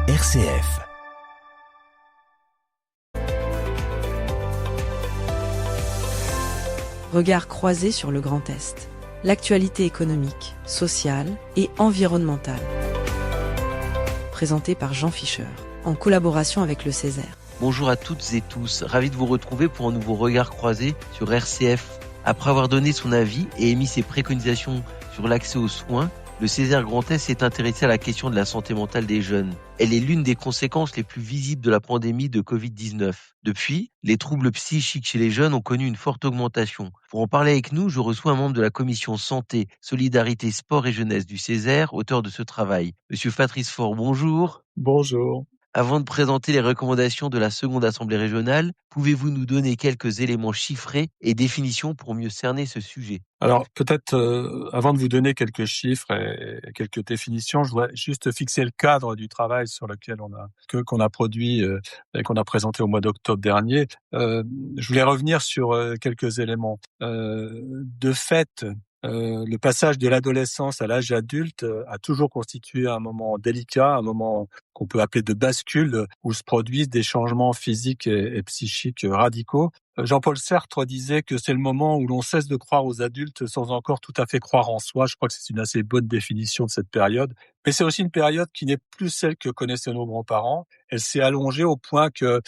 RCF. Regard croisé sur le Grand Est. L'actualité économique, sociale et environnementale. Présenté par Jean Fischer, en collaboration avec le Césaire. Bonjour à toutes et tous, ravi de vous retrouver pour un nouveau regard croisé sur RCF. Après avoir donné son avis et émis ses préconisations sur l'accès aux soins, le Césaire Grand Est s'est intéressé à la question de la santé mentale des jeunes. Elle est l'une des conséquences les plus visibles de la pandémie de Covid-19. Depuis, les troubles psychiques chez les jeunes ont connu une forte augmentation. Pour en parler avec nous, je reçois un membre de la commission Santé, Solidarité, Sport et Jeunesse du Césaire, auteur de ce travail. Monsieur Patrice Faure, bonjour. Bonjour. Avant de présenter les recommandations de la seconde assemblée régionale, pouvez-vous nous donner quelques éléments chiffrés et définitions pour mieux cerner ce sujet ? Alors peut-être avant de vous donner quelques chiffres et quelques définitions, je voudrais juste fixer le cadre du travail sur lequel qu'on a produit et qu'on a présenté au mois d'octobre dernier. Je voulais revenir sur quelques éléments. De fait, le passage de l'adolescence à l'âge adulte a toujours constitué un moment délicat, un moment qu'on peut appeler de bascule, où se produisent des changements physiques et psychiques radicaux. Jean-Paul Sartre disait que c'est le moment où l'on cesse de croire aux adultes sans encore tout à fait croire en soi. Je crois que c'est une assez bonne définition de cette période. Mais c'est aussi une période qui n'est plus celle que connaissaient nos grands-parents. Elle s'est allongée au point que,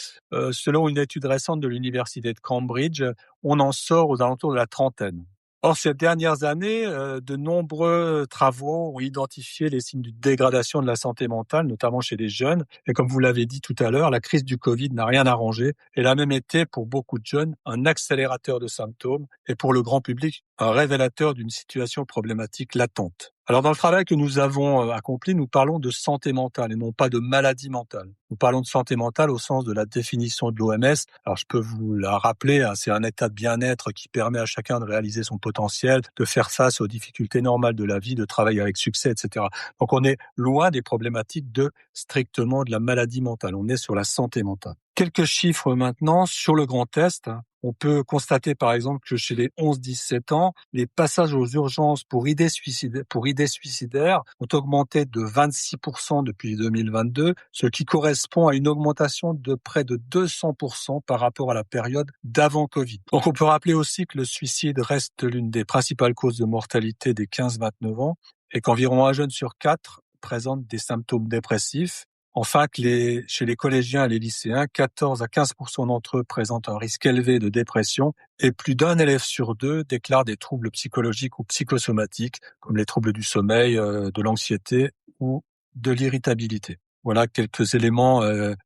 selon une étude récente de l'université de Cambridge, on en sort aux alentours de la trentaine. Or, ces dernières années, de nombreux travaux ont identifié les signes de dégradation de la santé mentale, notamment chez les jeunes. Et comme vous l'avez dit tout à l'heure, la crise du Covid n'a rien arrangé. Elle a même été, pour beaucoup de jeunes, un accélérateur de symptômes et pour le grand public, un révélateur d'une situation problématique latente. Alors, dans le travail que nous avons accompli, nous parlons de santé mentale et non pas de maladie mentale. Nous parlons de santé mentale au sens de la définition de l'OMS. Alors, je peux vous la rappeler, c'est un état de bien-être qui permet à chacun de réaliser son potentiel, de faire face aux difficultés normales de la vie, de travailler avec succès, etc. Donc, on est loin des problématiques strictement de la maladie mentale. On est sur la santé mentale. Quelques chiffres maintenant sur le Grand Est. On peut constater par exemple que chez les 11-17 ans, les passages aux urgences pour idées suicidaires ont augmenté de 26% depuis 2022, ce qui correspond à une augmentation de près de 200% par rapport à la période d'avant Covid. Donc on peut rappeler aussi que le suicide reste l'une des principales causes de mortalité des 15-29 ans et qu'environ un jeune sur 4 présente des symptômes dépressifs. Enfin, chez les collégiens et les lycéens, 14 à 15% d'entre eux présentent un risque élevé de dépression et plus d'un élève sur deux déclare des troubles psychologiques ou psychosomatiques, comme les troubles du sommeil, de l'anxiété ou de l'irritabilité. Voilà quelques éléments.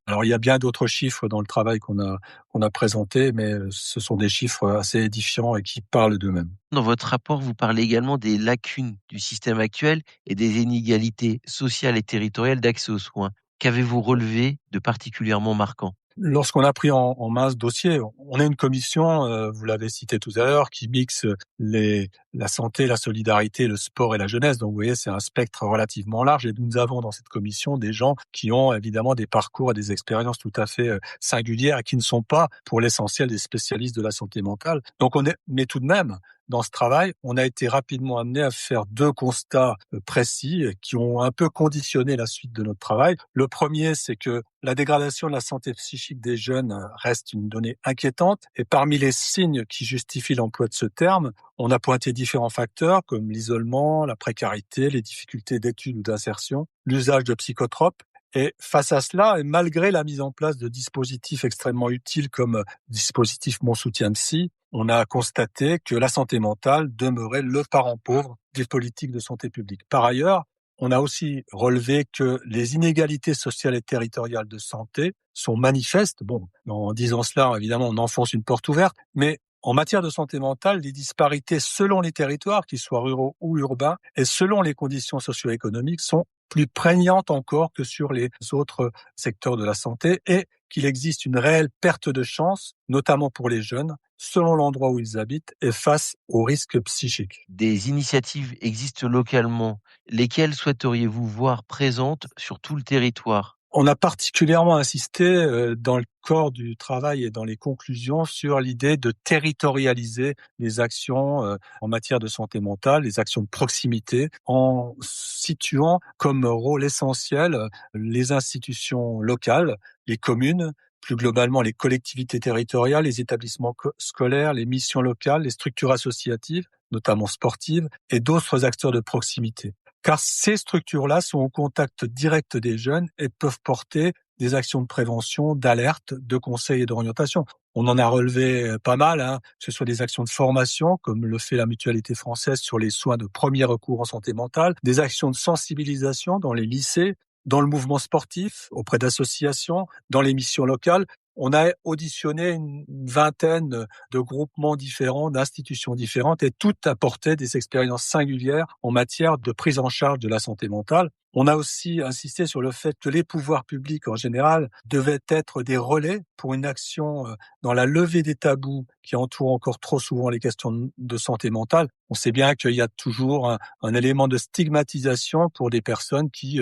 Alors, il y a bien d'autres chiffres dans le travail qu'on a présenté, mais ce sont des chiffres assez édifiants et qui parlent d'eux-mêmes. Dans votre rapport, vous parlez également des lacunes du système actuel et des inégalités sociales et territoriales d'accès aux soins. Qu'avez-vous relevé de particulièrement marquant ? Lorsqu'on a pris en main ce dossier, on a une commission, vous l'avez cité tout à l'heure, qui mixe la santé, la solidarité, le sport et la jeunesse. Donc vous voyez, c'est un spectre relativement large et nous avons dans cette commission des gens qui ont évidemment des parcours et des expériences tout à fait singulières et qui ne sont pas pour l'essentiel des spécialistes de la santé mentale. Donc mais tout de même, dans ce travail, on a été rapidement amené à faire deux constats précis qui ont un peu conditionné la suite de notre travail. Le premier, c'est que la dégradation de la santé psychique des jeunes reste une donnée inquiétante. Et parmi les signes qui justifient l'emploi de ce terme, on a pointé différents facteurs comme l'isolement, la précarité, les difficultés d'études ou d'insertion, l'usage de psychotropes. Et face à cela, et malgré la mise en place de dispositifs extrêmement utiles comme dispositif Mon Soutien Psy, on a constaté que la santé mentale demeurait le parent pauvre des politiques de santé publique. Par ailleurs, on a aussi relevé que les inégalités sociales et territoriales de santé sont manifestes. Bon, en disant cela, évidemment, on enfonce une porte ouverte, mais en matière de santé mentale, les disparités selon les territoires, qu'ils soient ruraux ou urbains, et selon les conditions socio-économiques, sont plus prégnantes encore que sur les autres secteurs de la santé et qu'il existe une réelle perte de chance, notamment pour les jeunes, selon l'endroit où ils habitent et face aux risques psychiques. Des initiatives existent localement. Lesquelles souhaiteriez-vous voir présentes sur tout le territoire ? On a particulièrement insisté dans le corps du travail et dans les conclusions sur l'idée de territorialiser les actions en matière de santé mentale, les actions de proximité, en situant comme rôle essentiel les institutions locales, les communes, plus globalement les collectivités territoriales, les établissements scolaires, les missions locales, les structures associatives, notamment sportives, et d'autres acteurs de proximité. Car ces structures-là sont au contact direct des jeunes et peuvent porter des actions de prévention, d'alerte, de conseil et d'orientation. On en a relevé pas mal, que ce soit des actions de formation, comme le fait la Mutualité française sur les soins de premier recours en santé mentale, des actions de sensibilisation dans les lycées, dans le mouvement sportif, auprès d'associations, dans les missions locales. On a auditionné une vingtaine de groupements différents, d'institutions différentes, et toutes apportaient des expériences singulières en matière de prise en charge de la santé mentale. On a aussi insisté sur le fait que les pouvoirs publics, en général, devaient être des relais pour une action dans la levée des tabous qui entourent encore trop souvent les questions de santé mentale. On sait bien qu'il y a toujours un élément de stigmatisation pour des personnes qui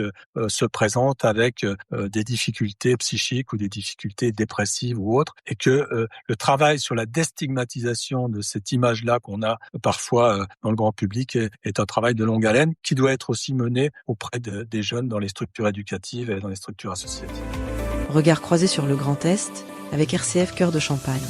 se présentent avec des difficultés psychiques ou des difficultés dépressives ou autres, et que le travail sur la déstigmatisation de cette image-là qu'on a parfois dans le grand public est un travail de longue haleine qui doit être aussi mené auprès des jeunes dans les structures éducatives et dans les structures associatives. Regard croisé sur le Grand Est avec RCF Cœur de Champagne.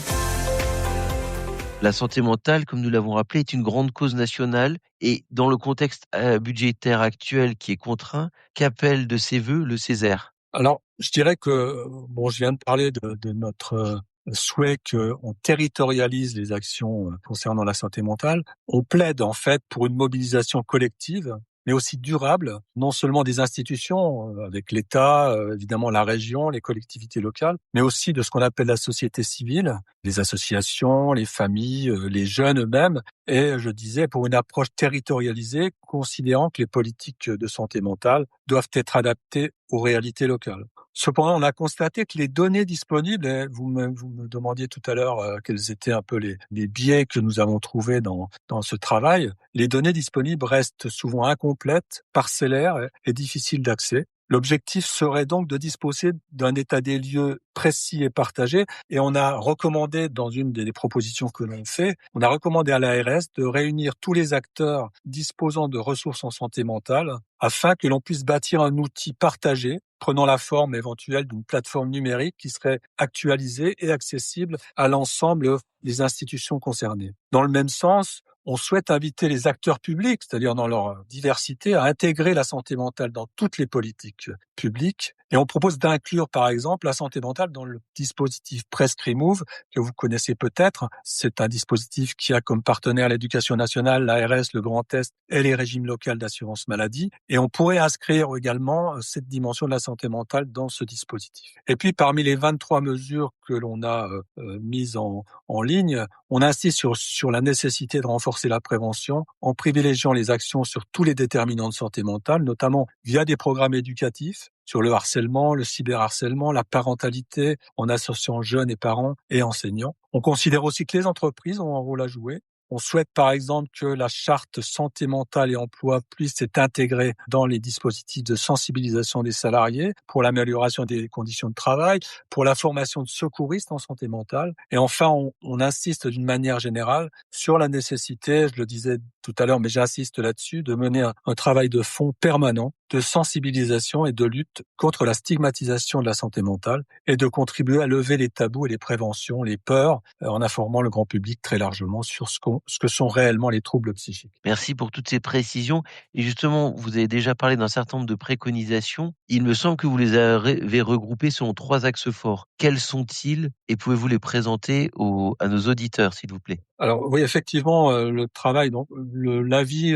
La santé mentale, comme nous l'avons rappelé, est une grande cause nationale et dans le contexte budgétaire actuel qui est contraint, qu'appelle de ses vœux le Césaire? Alors, je dirais que, je viens de parler de notre souhait qu'on territorialise les actions concernant la santé mentale. On plaide en fait pour une mobilisation collective, mais aussi durable, non seulement des institutions, avec l'État, évidemment la région, les collectivités locales, mais aussi de ce qu'on appelle la société civile, les associations, les familles, les jeunes eux-mêmes, et je disais pour une approche territorialisée, considérant que les politiques de santé mentale doivent être adaptées aux réalités locales. Cependant, on a constaté que les données disponibles, et vous me demandiez tout à l'heure quels étaient un peu les biais que nous avons trouvés dans ce travail, les données disponibles restent souvent incomplètes, parcellaires et difficiles d'accès. L'objectif serait donc de disposer d'un état des lieux précis et partagé, et on a recommandé, dans une des propositions que l'on fait, on a recommandé à l'ARS de réunir tous les acteurs disposant de ressources en santé mentale afin que l'on puisse bâtir un outil partagé prenant la forme éventuelle d'une plateforme numérique qui serait actualisée et accessible à l'ensemble des institutions concernées. Dans le même sens, on souhaite inviter les acteurs publics, c'est-à-dire dans leur diversité, à intégrer la santé mentale dans toutes les politiques publiques. Et on propose d'inclure, par exemple, la santé mentale dans le dispositif Prescrimove, que vous connaissez peut-être. C'est un dispositif qui a comme partenaire l'Éducation nationale, l'ARS, le Grand Est et les régimes locaux d'assurance maladie. Et on pourrait inscrire également cette dimension de la santé mentale dans ce dispositif. Et puis, parmi les 23 mesures que l'on a mises en ligne, on insiste sur la nécessité de renforcer la prévention en privilégiant les actions sur tous les déterminants de santé mentale, notamment via des programmes éducatifs sur le harcèlement, le cyberharcèlement, la parentalité, en associant jeunes et parents et enseignants. On considère aussi que les entreprises ont un rôle à jouer. On souhaite par exemple que la charte santé mentale et emploi puisse être intégrée dans les dispositifs de sensibilisation des salariés pour l'amélioration des conditions de travail, pour la formation de secouristes en santé mentale. Et enfin, on insiste d'une manière générale sur la nécessité, je le disais tout à l'heure, mais j'insiste là-dessus, de mener un travail de fond permanent de sensibilisation et de lutte contre la stigmatisation de la santé mentale et de contribuer à lever les tabous et les préventions, les peurs, en informant le grand public très largement sur ce que sont réellement les troubles psychiques. Merci pour toutes ces précisions. Et justement, vous avez déjà parlé d'un certain nombre de préconisations. Il me semble que vous les avez regroupées selon 3 axes forts. Quels sont-ils et pouvez-vous les présenter à nos auditeurs, s'il vous plaît? Alors oui, effectivement, le travail, donc l'avis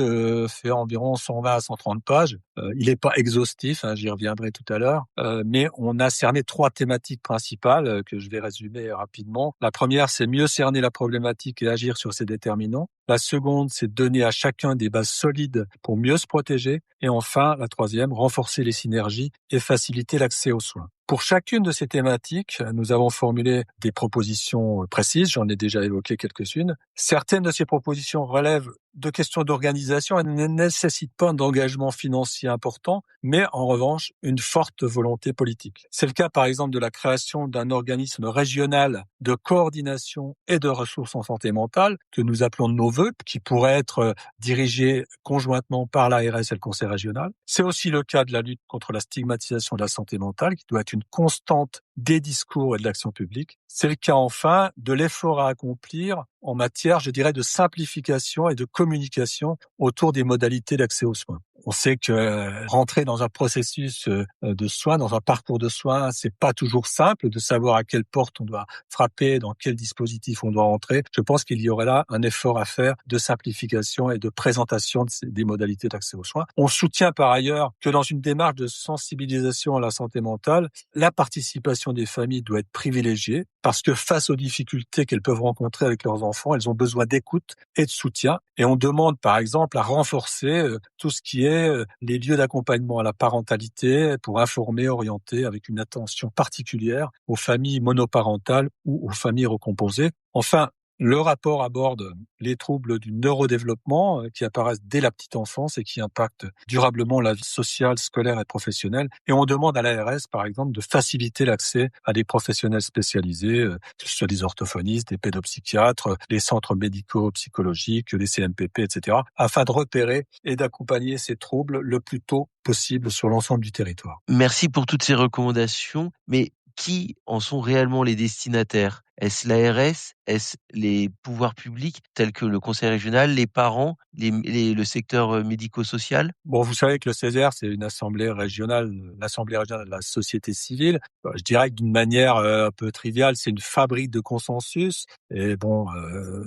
fait environ 120 à 130 pages. Il n'est pas exhaustif, j'y reviendrai tout à l'heure, mais on a cerné 3 thématiques principales que je vais résumer rapidement. La première, c'est mieux cerner la problématique et agir sur ses déterminants. La seconde, c'est donner à chacun des bases solides pour mieux se protéger. Et enfin, la troisième, renforcer les synergies et faciliter l'accès aux soins. Pour chacune de ces thématiques, nous avons formulé des propositions précises, j'en ai déjà évoqué quelques-unes. Certaines de ces propositions relèvent de questions d'organisation, elle ne nécessite pas un engagement financier important, mais en revanche, une forte volonté politique. C'est le cas, par exemple, de la création d'un organisme régional de coordination et de ressources en santé mentale, que nous appelons de nos vœux, qui pourrait être dirigé conjointement par l'ARS et le Conseil régional. C'est aussi le cas de la lutte contre la stigmatisation de la santé mentale, qui doit être une constante des discours et de l'action publique. C'est le cas enfin de l'effort à accomplir en matière, je dirais, de simplification et de communication autour des modalités d'accès aux soins. On sait que rentrer dans un processus de soins, dans un parcours de soins, c'est pas toujours simple de savoir à quelle porte on doit frapper, dans quel dispositif on doit rentrer. Je pense qu'il y aurait là un effort à faire de simplification et de présentation des modalités d'accès aux soins. On soutient par ailleurs que dans une démarche de sensibilisation à la santé mentale, la participation des familles doit être privilégiée parce que face aux difficultés qu'elles peuvent rencontrer avec leurs enfants, elles ont besoin d'écoute et de soutien. Et on demande par exemple à renforcer tout ce qui est les lieux d'accompagnement à la parentalité pour informer, orienter avec une attention particulière aux familles monoparentales ou aux familles recomposées. Enfin, le rapport aborde les troubles du neurodéveloppement qui apparaissent dès la petite enfance et qui impactent durablement la vie sociale, scolaire et professionnelle. Et on demande à l'ARS, par exemple, de faciliter l'accès à des professionnels spécialisés, que ce soit des orthophonistes, des pédopsychiatres, les centres médico-psychologiques, les CMPP, etc., afin de repérer et d'accompagner ces troubles le plus tôt possible sur l'ensemble du territoire. Merci pour toutes ces recommandations, mais qui en sont réellement les destinataires? Est-ce l'ARS? Est-ce les pouvoirs publics tels que le conseil régional, les parents, le secteur médico-social? Bon, vous savez que le CESER, c'est une assemblée régionale, l'assemblée régionale de la société civile. Je dirais que d'une manière un peu triviale, c'est une fabrique de consensus. Et bon,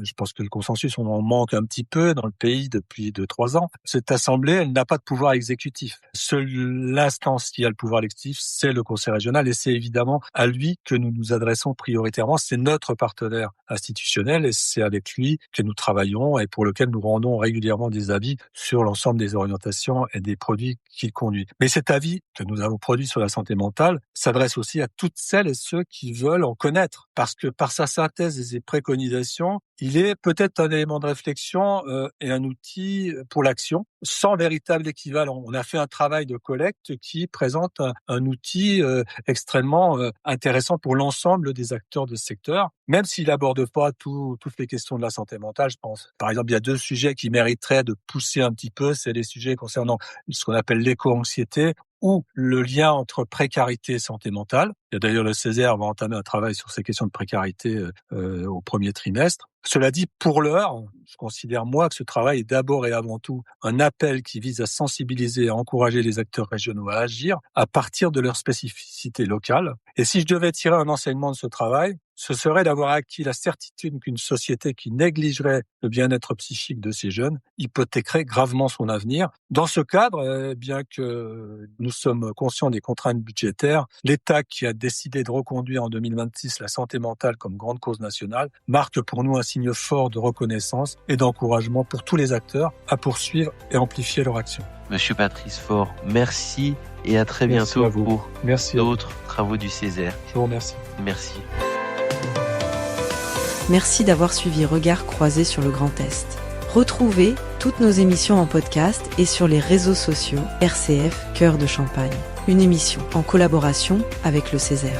je pense que le consensus, on en manque un petit peu dans le pays depuis 2-3 ans. Cette assemblée, elle n'a pas de pouvoir exécutif. L'instance qui a le pouvoir exécutif, c'est le conseil régional et c'est évidemment à lui que nous nous adressons prioritairement. C'est notre partenaire institutionnel et c'est avec lui que nous travaillons et pour lequel nous rendons régulièrement des avis sur l'ensemble des orientations et des produits qu'il conduit. Mais cet avis que nous avons produit sur la santé mentale s'adresse aussi à toutes celles et ceux qui veulent en connaître parce que par sa synthèse et ses préconisations, il est peut-être un élément de réflexion et un outil pour l'action sans véritable équivalent. On a fait un travail de collecte qui présente un outil extrêmement intéressant pour l'ensemble des acteurs de ce secteur, même s'il n'aborde pas toutes les questions de la santé mentale, je pense. Par exemple, il y a 2 sujets qui mériteraient de pousser un petit peu, c'est les sujets concernant ce qu'on appelle l'éco-anxiété ou le lien entre précarité et santé mentale. Il y a d'ailleurs le CESER va entamer un travail sur ces questions de précarité au premier trimestre. Cela dit, pour l'heure, je considère moi que ce travail est d'abord et avant tout un appel qui vise à sensibiliser et à encourager les acteurs régionaux à agir à partir de leurs spécificités locales. Et si je devais tirer un enseignement de ce travail, ce serait d'avoir acquis la certitude qu'une société qui négligerait le bien-être psychique de ses jeunes hypothéquerait gravement son avenir. Dans ce cadre, bien que nous sommes conscients des contraintes budgétaires, l'État qui a décidé de reconduire en 2026 la santé mentale comme grande cause nationale marque pour nous un signe fort de reconnaissance et d'encouragement pour tous les acteurs à poursuivre et amplifier leur action. Monsieur Patrice Faure, merci et à très bientôt pour d'autres travaux du CESER. Je vous remercie. Merci. Merci d'avoir suivi Regards croisés sur le Grand Est. Retrouvez toutes nos émissions en podcast et sur les réseaux sociaux RCF Cœur de Champagne. Une émission en collaboration avec le CESER.